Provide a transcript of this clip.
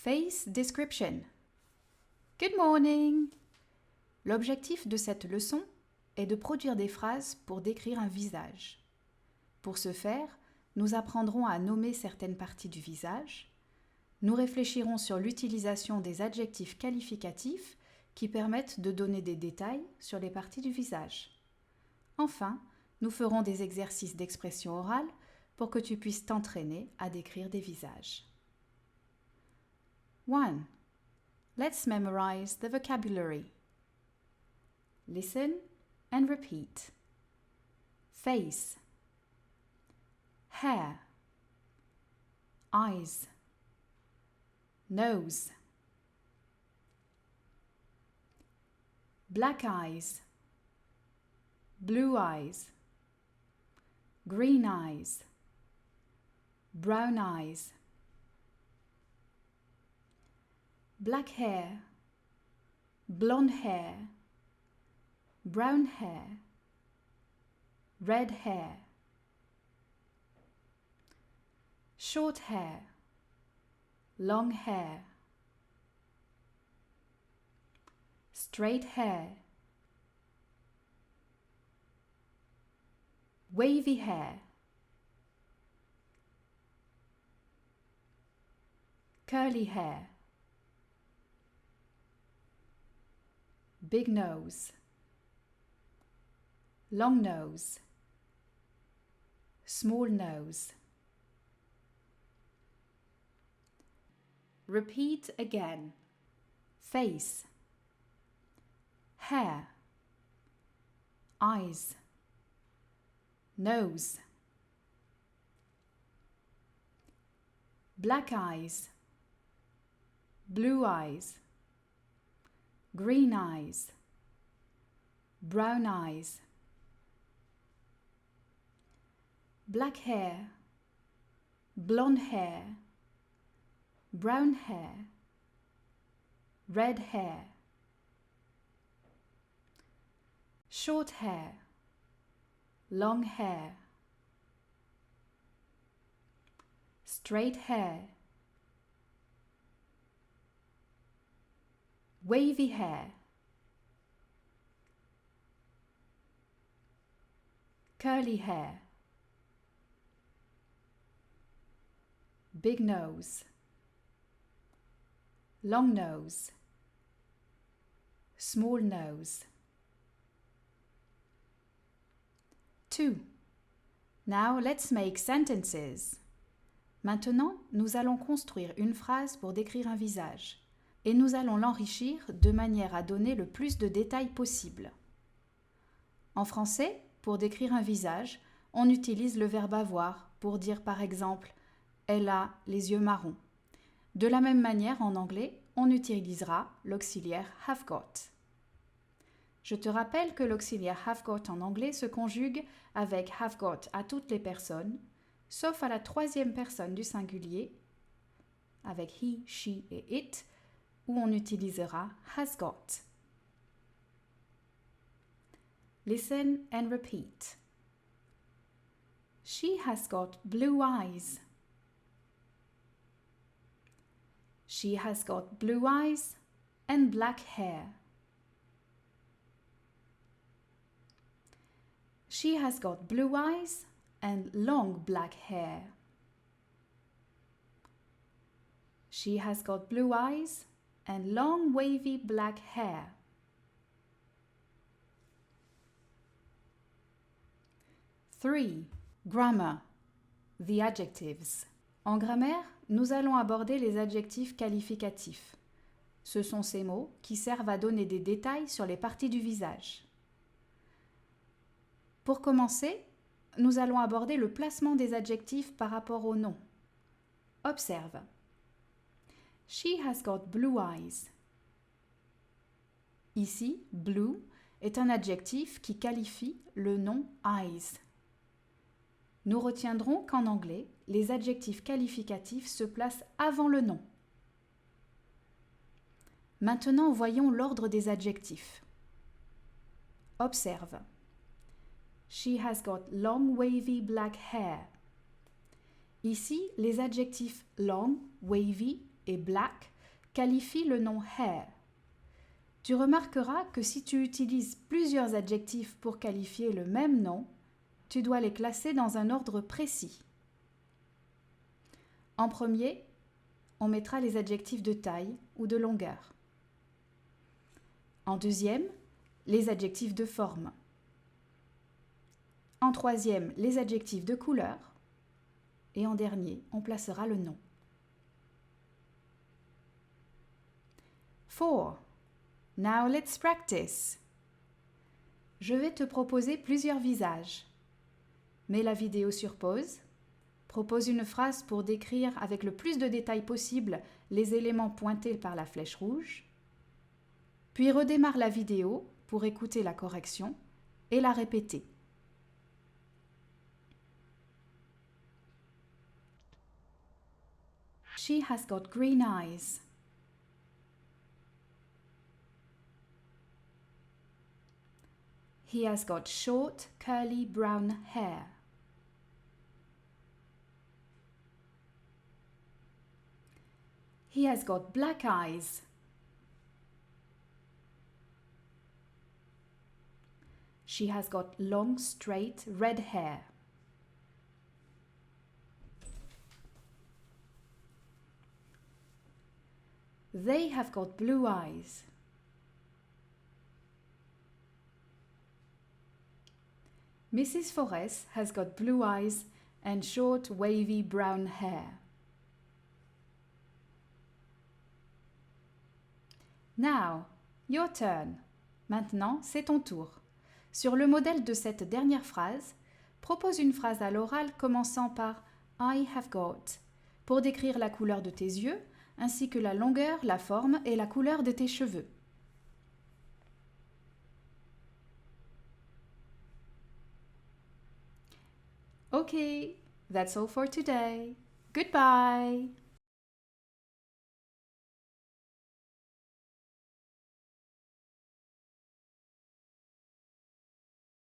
Face description. Good morning. L'objectif de cette leçon est de produire des phrases pour décrire un visage. Pour ce faire, nous apprendrons à nommer certaines parties du visage. Nous réfléchirons sur l'utilisation des adjectifs qualificatifs qui permettent de donner des détails sur les parties du visage. Enfin, nous ferons des exercices d'expression orale pour que tu puisses t'entraîner à décrire des visages. 1. Let's memorize the vocabulary. Listen and repeat. Face, hair, eyes, nose, black eyes, blue eyes, green eyes, brown eyes, black hair, blonde hair, brown hair, red hair, short hair, long hair, straight hair, wavy hair, curly hair, big nose, long nose, small nose. Repeat again. Face, hair, eyes, nose, black eyes, blue eyes, green eyes, brown eyes, black hair, blonde hair, brown hair, red hair, short hair, long hair, straight hair, wavy hair, curly hair, big nose, long nose, small nose. 2. Now let's make sentences. Maintenant, nous allons construire une phrase pour décrire un visage et nous allons l'enrichir de manière à donner le plus de détails possible. En français, pour décrire un visage, on utilise le verbe avoir pour dire par exemple « elle a les yeux marrons ». De la même manière, en anglais, on utilisera l'auxiliaire have got. Je te rappelle que l'auxiliaire have got en anglais se conjugue avec have got à toutes les personnes, sauf à la troisième personne du singulier, avec he, she et it, où on utilisera has got. Listen and repeat. She has got blue eyes. She has got blue eyes and black hair. She has got blue eyes and long black hair. She has got blue eyes and long wavy black hair. 3. Grammar. The adjectives. En grammaire, nous allons aborder les adjectifs qualificatifs. Ce sont ces mots qui servent à donner des détails sur les parties du visage. Pour commencer, nous allons aborder le placement des adjectifs par rapport au nom. Observe. She has got blue eyes. Ici, blue est un adjectif qui qualifie le nom eyes. Nous retiendrons qu'en anglais, les adjectifs qualificatifs se placent avant le nom. Maintenant, voyons l'ordre des adjectifs. Observe. She has got long wavy black hair. Ici, les adjectifs long, wavy et black qualifient le nom hair. Tu remarqueras que si tu utilises plusieurs adjectifs pour qualifier le même nom, tu dois les classer dans un ordre précis. En premier, on mettra les adjectifs de taille ou de longueur. En deuxième, les adjectifs de forme. En troisième, les adjectifs de couleur. Et en dernier, on placera le nom. 4. Now let's practice. Je vais te proposer plusieurs visages. Mets la vidéo sur pause. Propose une phrase pour décrire avec le plus de détails possible les éléments pointés par la flèche rouge. Puis redémarre la vidéo pour écouter la correction et la répéter. She has got green eyes. He has got short, curly brown hair. He has got black eyes. She has got long, straight, red hair. They have got blue eyes. Mrs. Forrest has got blue eyes and short, wavy brown hair. Now, your turn. Maintenant, c'est ton tour. Sur le modèle de cette dernière phrase, propose une phrase à l'oral commençant par I have got pour décrire la couleur de tes yeux ainsi que la longueur, la forme et la couleur de tes cheveux. Okay, that's all for today. Goodbye!